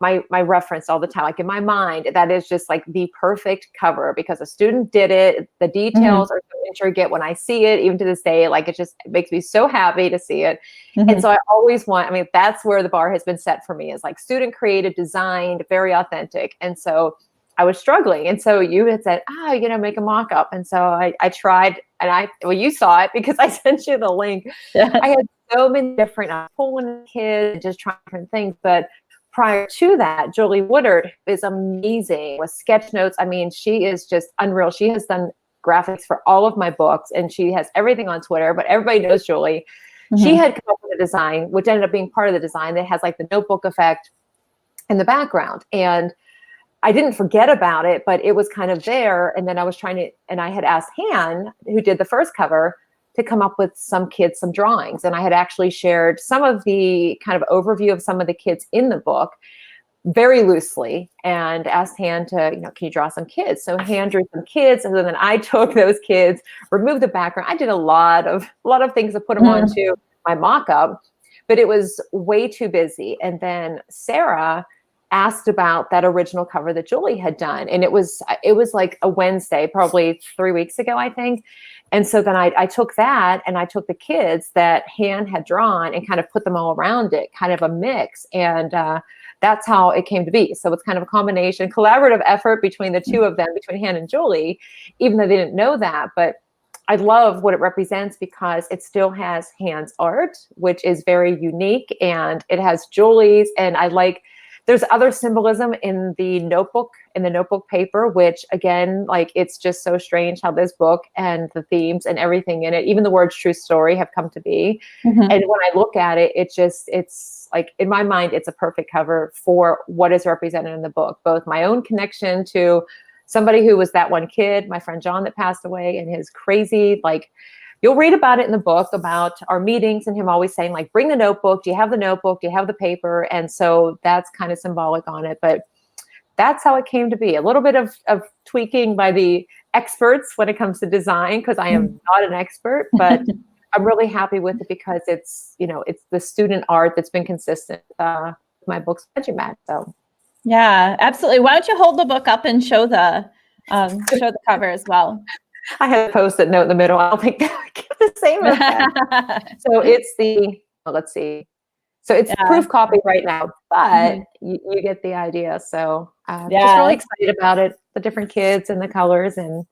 my reference all the time. Like in my mind, that is just like the perfect cover because a student did it. The details are so intricate when I see it, even to this day. Like it makes me so happy to see it. And so I always want, I mean, that's where the bar has been set for me, is like student created, designed, very authentic. And so I was struggling. And so you had said, make a mock-up. And so I tried, and you saw it because I sent you the link. Yeah. I had so many different, I was pulling kids, just trying different things. But prior to that, Julie Woodard is amazing with sketch notes. I mean, she is just unreal. She has done graphics for all of my books, and she has everything on Twitter, but everybody knows Julie. She had come up with a design, which ended up being part of the design, that has like the notebook effect in the background. And I didn't forget about it, but it was kind of there. And then I was and I had asked Han, who did the first cover, to come up with some drawings. And I had actually shared some of the kind of overview of some of the kids in the book very loosely, and asked Han to, can you draw some kids? So Han drew some kids, and then I took those kids, removed the background. I did a lot of things to put them onto my mock-up, but it was way too busy. And then Sarah asked about that original cover that Julie had done. And it was like a Wednesday, probably 3 weeks ago, I think. And so then I took that, and I took the kids that Han had drawn and kind of put them all around it, kind of a mix. And that's how it came to be. So it's kind of a combination, collaborative effort between the two of them, between Han and Julie, even though they didn't know that. But I love what it represents because it still has Han's art, which is very unique, and it has Julie's. And there's other symbolism in the notebook paper, which again, like, it's just so strange how this book and the themes and everything in it, even the words true story, have come to be. And when I look at it, it's like, in my mind, it's a perfect cover for what is represented in the book, both my own connection to somebody who was that one kid, my friend John, that passed away, and his crazy, like, you'll read about it in the book, about our meetings and him always saying, like, bring the notebook. Do you have the notebook? Do you have the paper? And so that's kind of symbolic on it. But that's how it came to be. A little bit of tweaking by the experts when it comes to design, because I am not an expert, but I'm really happy with it because it's the student art that's been consistent with my books, EduMatch. So yeah, absolutely. Why don't you hold the book up and show the cover as well? I have a Post-it note in the middle. I don't think that would give the same effect. So it's let's see. So it's proof copy right now, but you get the idea. So just really excited about it, the different kids and the colors, and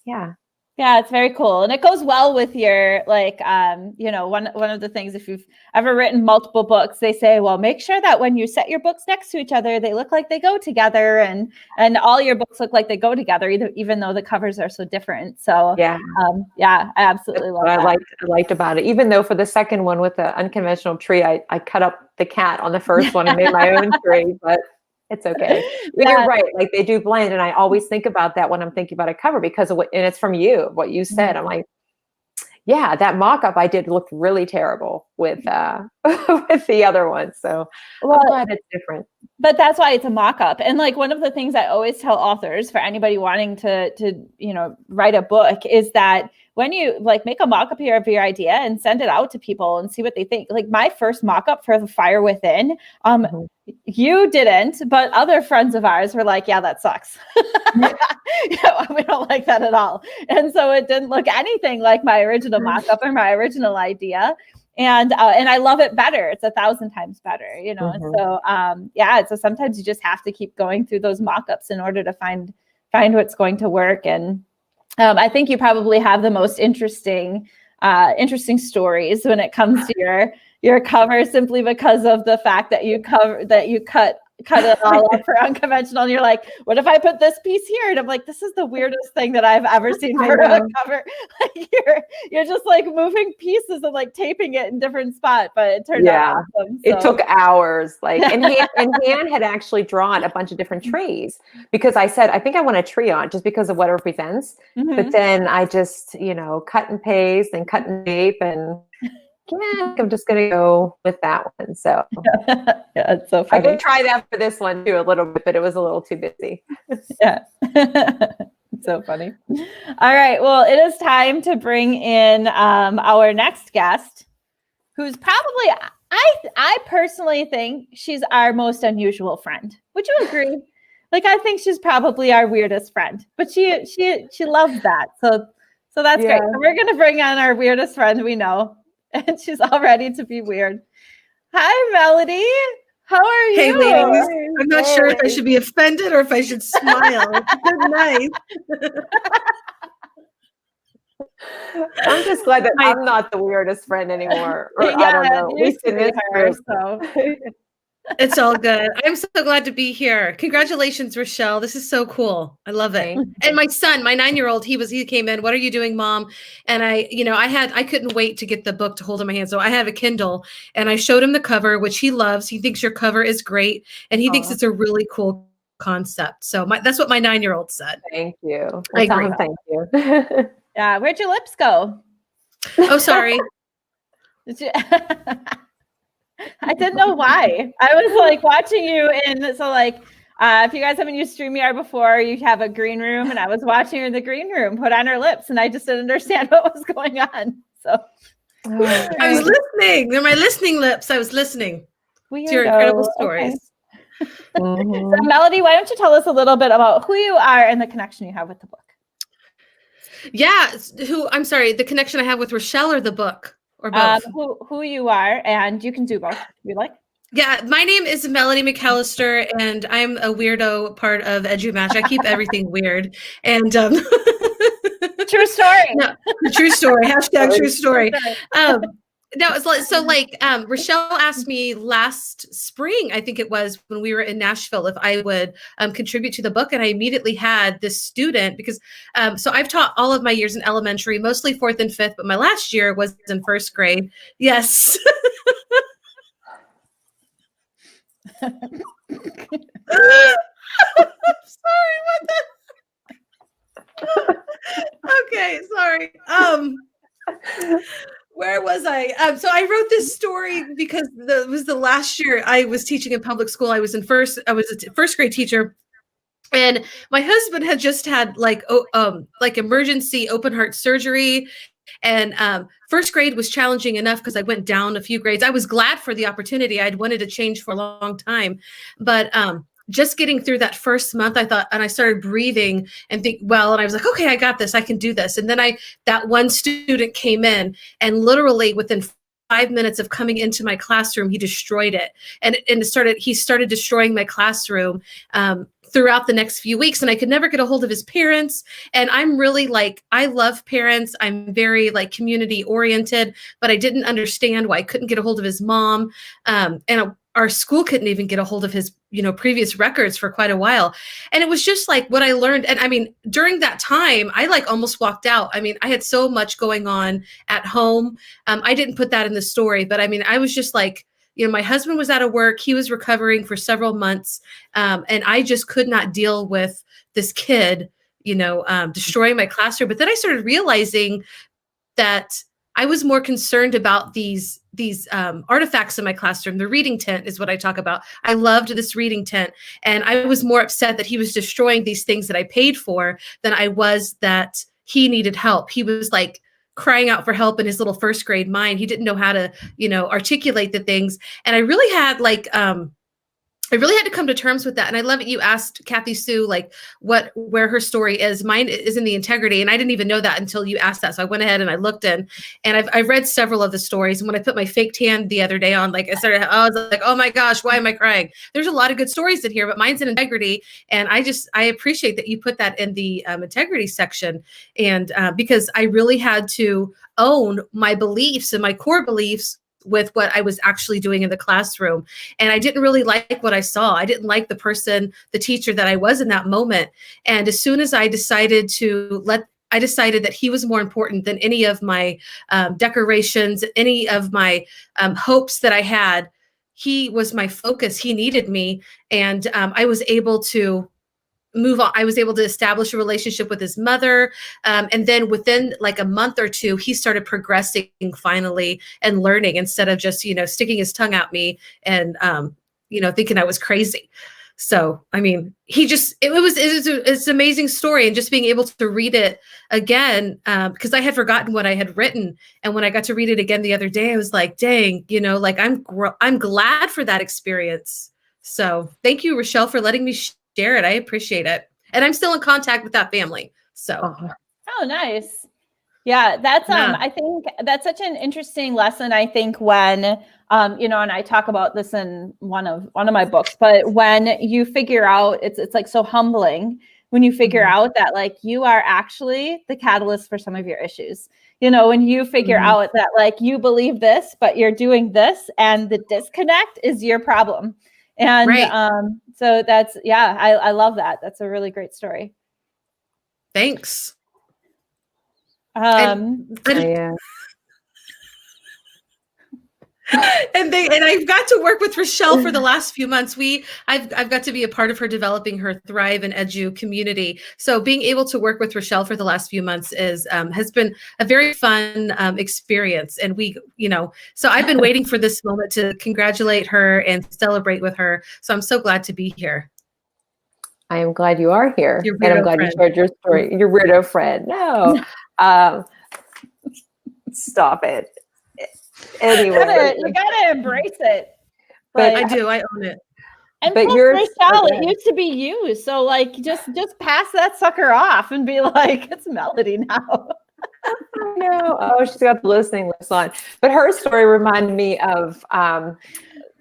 yeah, it's very cool. And it goes well with your, like, one of the things, if you've ever written multiple books, they say, well, make sure that when you set your books next to each other, they look like they go together, and all your books look like they go together, even though the covers are so different. So I absolutely love that. I liked about it, even though for the second one with the unconventional tree, I cut up the cat on the first one and made my own tree, but it's okay. But you're right. Like, they do blend. And I always think about that when I'm thinking about a cover, because of and it's from what you said. I'm like, yeah, that mock-up I did looked really terrible with with the other one. So I'm glad it's different. But that's why it's a mock-up. And like, one of the things I always tell authors, for anybody wanting to write a book, is that when you make a mock-up of your idea and send it out to people and see what they think. Like, my first mock-up for The Fire Within, you didn't, but other friends of ours were like, yeah, that sucks. We don't like that at all. And so it didn't look anything like my original mock-up or my original idea. And I love it better. It's 1,000 times better, And so, so sometimes you just have to keep going through those mock-ups in order to find what's going to work. And I think you probably have the most interesting stories when it comes to your cover, simply because of the fact that you cut it all up for unconventional. And you're like, what if I put this piece here? And I'm like, this is the weirdest thing that I've ever seen for a cover. Like, you're just like moving pieces and like taping it in different spots, but it turned out awesome. So. It took hours. And Han had actually drawn a bunch of different trees, because I said, I think I want a tree on, just because of what it represents. But then I just, cut and paste and cut and tape, and I'm just going to go with that one. So it's so funny. I did try that for this one too, a little bit, but it was a little too busy. It's so funny. All right. Well, it is time to bring in our next guest, who's probably, I personally think she's our most unusual friend. Would you agree? Like, I think she's probably our weirdest friend, but she loves that. So that's great. So we're gonna bring on our weirdest friend we know, and she's all ready to be weird. Hi, Melody. How are you? Hey, ladies. I'm not sure if I should be offended or if I should smile. Good night. I'm just glad that I'm not the weirdest friend anymore. Or I don't know. At least in this group. So. It's all good. I'm so glad to be here. Congratulations, Rachelle. This is so cool. I love it. And my son, my 9-year-old, he came in. What are you doing, Mom? And I couldn't wait to get the book to hold in my hand. So I have a Kindle, and I showed him the cover, which he loves. He thinks your cover is great, and he thinks it's a really cool concept. So that's what my 9-year-old said. Thank you. I tell agree. him thank you. Yeah, where'd your lips go? Oh, sorry. I didn't know why. I was like watching you, and so like if you guys haven't used StreamYard before, you have a green room, and I was watching her in the green room put on her lips, and I just didn't understand what was going on. So I was listening. They're my listening lips. I was listening to your incredible stories. Okay. So Melody, why don't you tell us a little bit about who you are and the connection you have with the book? Yeah, I'm sorry, the connection I have with Rachelle or the book, or both? Who you are, and you can do both if you like. Yeah, my name is Melody McAllister, and I'm a weirdo part of EduMatch. I keep everything weird, and True story. No, true story. Hashtag true story. No, it's like Rachelle asked me last spring, I think it was, when we were in Nashville, if I would contribute to the book, and I immediately had this student because so I've taught all of my years in elementary, mostly 4th and 5th, but my last year was in 1st grade. Yes. I'm sorry. Okay, sorry. Where was I? So I wrote this story because it was the last year I was teaching in public school. I was a 1st grade teacher, and my husband had just had like emergency open heart surgery. And 1st grade was challenging enough because I went down a few grades. I was glad for the opportunity. I'd wanted to change for a long time, but just getting through that first month, I thought, and I started breathing and and I was like, okay, I got this. I can do this. And then that one student came in, and literally within 5 minutes of coming into my classroom, he destroyed it. And he started destroying my classroom throughout the next few weeks, and I could never get a hold of his parents. And I'm really I love parents. I'm very community oriented, but I didn't understand why I couldn't get a hold of his mom. And our school couldn't even get a hold of his, previous records for quite a while. And it was just what I learned. And I mean, during that time, I almost walked out. I mean, I had so much going on at home. I didn't put that in the story, but I mean, I was just my husband was out of work. He was recovering for several months. And I just could not deal with this kid, destroying my classroom. But then I started realizing that I was more concerned about these artifacts in my classroom. The reading tent is what I talk about. I loved this reading tent. And I was more upset that he was destroying these things that I paid for than I was that he needed help. He was crying out for help in his little 1st grade mind. He didn't know how to, articulate the things. And I really had to come to terms with that. And I love it. You asked Kathy Sue, where her story is. Mine is in the integrity. And I didn't even know that until you asked that. So I went ahead and I looked in, and I've read several of the stories. And when I put my fake tan the other day on, I was like, oh my gosh, why am I crying? There's a lot of good stories in here, but mine's in integrity. And I appreciate that you put that in the integrity section. And because I really had to own my beliefs and my core beliefs with what I was actually doing in the classroom. And I didn't really like what I saw. I didn't like the teacher that I was in that moment. And as soon as I decided that he was more important than any of my decorations, any of my hopes that I had. He was my focus. He needed me. And I was able to move on. I was able to establish a relationship with his mother. And then within a month or two, he started progressing finally and learning instead of just, sticking his tongue at me and, thinking I was crazy. So, I mean, it's an amazing story, and just being able to read it again, because I had forgotten what I had written. And when I got to read it again the other day, I was like, dang, like I'm glad for that experience. So thank you, Rachelle, for letting me share it. I appreciate it. And I'm still in contact with that family. So. Oh, nice. Yeah, that's Yeah. I think that's such an interesting lesson. I think when and I talk about this in one of my books, but when you figure out, it's like so humbling when you figure out that like you are actually the catalyst for some of your issues. When you figure out that like you believe this, but you're doing this, and the disconnect is your problem. And so that's I love that. That's a really great story. Thanks. And I've got to work with Rachelle for the last few months. I've got to be a part of her developing her Thrive and Edu community. So being able to work with Rachelle for the last few months has been a very fun experience. And so I've been waiting for this moment to congratulate her and celebrate with her. So I'm so glad to be here. I am glad you are here, and I'm glad you shared your story. Your weirdo friend. No, stop it. Anyway, you gotta embrace it. But I do. I own it. And but you're Rachelle. It used to be you, so like just pass that sucker off and be like, it's Melody now. I know. Oh, she's got the listening list on. But her story reminded me of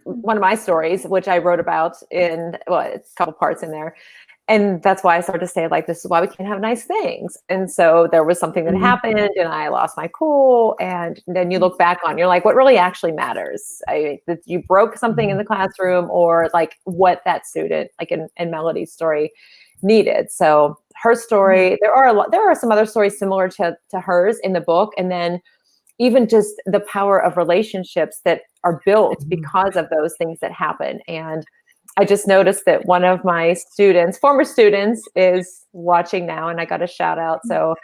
one of my stories, which I wrote about it's a couple parts in there. And that's why I started to say, like, this is why we can't have nice things. And so there was something that happened, and I lost my cool. And then you look back on, you're like, what really actually matters? That you broke something in the classroom, or like what that student, like in Melody's story, needed. So her story, there are some other stories similar to hers in the book. And then even just the power of relationships that are built because of those things that happen. And I just noticed that one of my former students, is watching now, and I got a shout out. So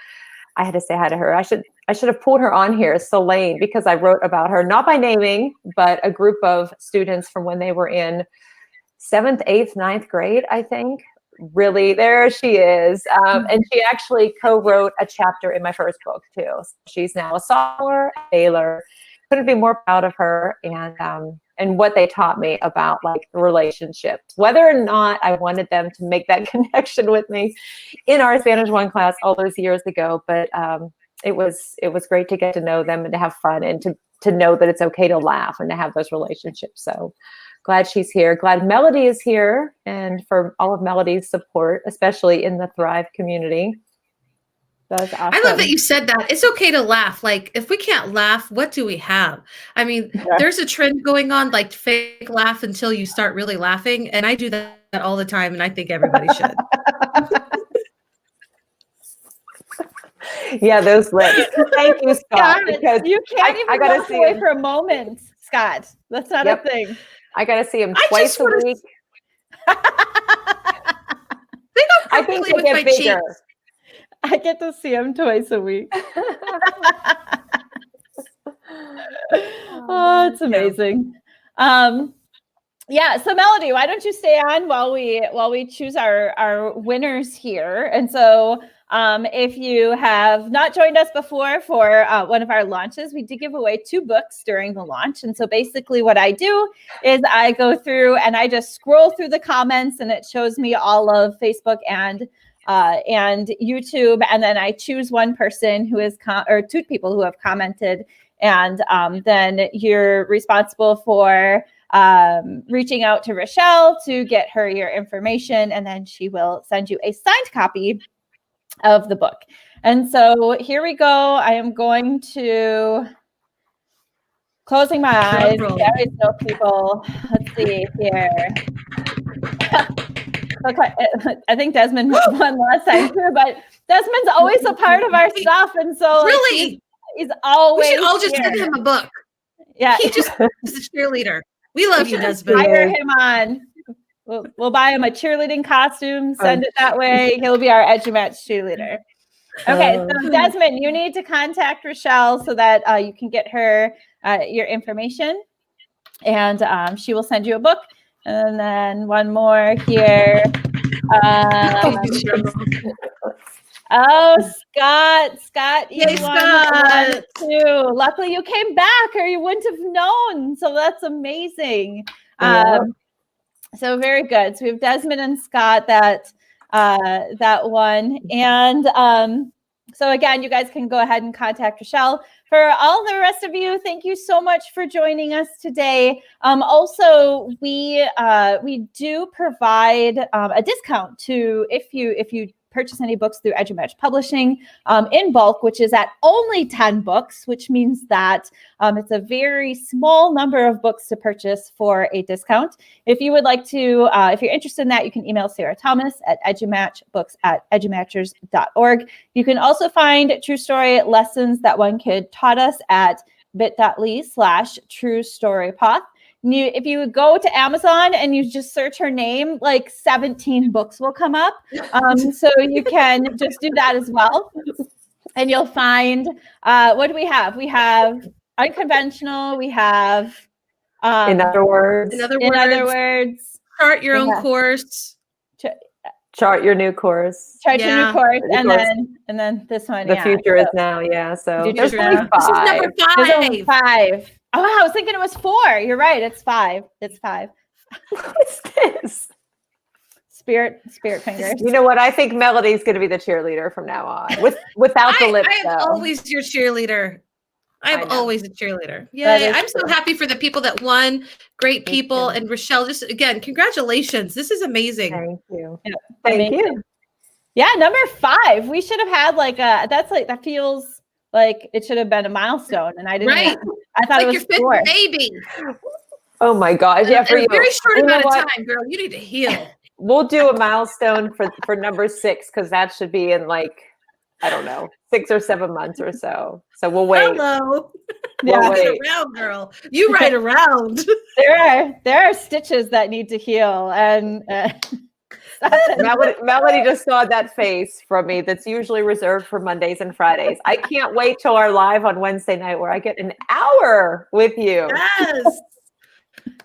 I had to say hi to her. I should have pulled her on here, Selene, because I wrote about her, not by naming, but a group of students from when they were in 7th, 8th, 9th grade, I think. Really, there she is. And she actually co-wrote a chapter in my first book too. She's now a sophomore at Baylor. Couldn't be more proud of her, and what they taught me about like relationships, whether or not I wanted them to make that connection with me in our Spanish 1 class all those years ago. But it was great to get to know them and to have fun, and to know that it's okay to laugh and to have those relationships. So glad she's here. Glad Melody is here, and for all of Melody's support, especially in the Thrive community. That's awesome. I love that you said that. It's okay to laugh. Like, if we can't laugh, what do we have? I mean, there's a trend going on, like fake laugh until you start really laughing. And I do that all the time. And I think everybody should. Yeah, those lips. Thank you, Scott. Because you can't even walk away for a moment, Scott. That's not a thing. I got to see him twice a week. I think they get bigger. I get to see him twice a week. Oh, it's amazing. So Melody, why don't you stay on while we choose our winners here? And so if you have not joined us before for one of our launches, we did give away 2 books during the launch. And so basically what I do is I go through and I just scroll through the comments, and it shows me all of Facebook and YouTube, and then I choose one person who is or 2 people who have commented, and then you're responsible for reaching out to Rachelle to get her your information, and then she will send you a signed copy of the book. And so here we go. I am going to closing my eyes. I always know people. Let's see here. Okay, I think Desmond won last time too, but Desmond's always a part of our stuff, and so really, he's always. We should all just send him a book. Yeah, he just is a cheerleader. We love you, Desmond. Hire him on. We'll buy him a cheerleading costume. Send it that way. He'll be our EduMatch cheerleader. Okay, so Desmond, you need to contact Rachelle so that you can get her your information, and she will send you a book. And then one more here. Oh, Scott, you Yay, won Scott. too. Luckily, you came back, or you wouldn't have known. So that's amazing. So very good. So we have Desmond and Scott that won, and so again, you guys can go ahead and contact Rachelle. For all the rest of you, thank you so much for joining us today. Also, we do provide a discount to if you purchase any books through EduMatch Publishing in bulk, which is at only 10 books, which means that it's a very small number of books to purchase for a discount. If you would like to, if you're interested in that, you can email Sarah Thomas at edumatchbooks@edumatchers.org. You can also find True Story lessons that one kid taught us at bit.ly/truestorypoth. If you go to Amazon and you just search her name, like 17 books will come up. So you can just do that as well. And you'll find, what do we have? We have unconventional. We have, in other words, chart your own course. Chart your new course. Chart your new course. And then this one. The future is now. Yeah. So there's only 5. This is number 5. There's only 5. Oh, I was thinking it was 4. You're right. It's 5. It's 5. What's this? Spirit fingers. You know what? I think Melody's going to be the cheerleader from now on. Without the lips. I am always your cheerleader. I'm always a cheerleader. Yay. I'm so happy for the people that won. Great people. And Rachelle, just again, congratulations. This is amazing. Thank you. Yeah, Thank you. Yeah, number 5. We should have had that feels like it should have been a milestone. And I didn't. Right. I thought it was your 5th 4. baby. Oh my gosh. Yeah, for you. A very short amount of time, girl. You need to heal. We'll do a milestone for number 6 because that should be in I don't know, 6 or 7 months or so. So we'll wait. Hello. We'll wait. Ride around, girl. You ride around. There are stitches that need to heal, and Melody just saw that face from me that's usually reserved for Mondays and Fridays. I can't wait till our live on Wednesday night where I get an hour with you. Yes.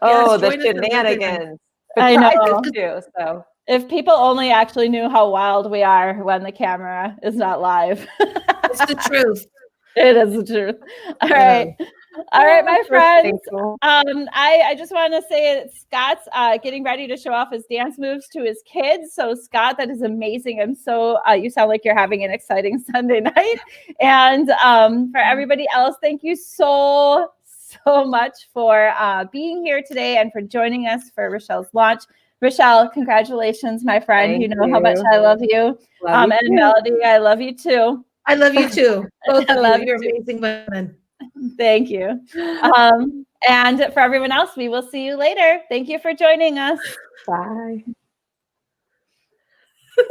Oh, the shenanigans. I know. Too, so. If people only actually knew how wild we are when the camera is not live. It's the truth. It is the truth. All right. All right, my friends. I just want to say that Scott's getting ready to show off his dance moves to his kids. So Scott, that is amazing. And so you sound like you're having an exciting Sunday night. And for everybody else, thank you so much for being here today and for joining us for Rachelle's launch. Rachelle, congratulations, my friend. Thank you know how much I love you. And Melody, I love you too. I love you too. Both I love you. You're you too. amazing women. Thank you. And for everyone else, we will see you later. Thank you for joining us. Bye.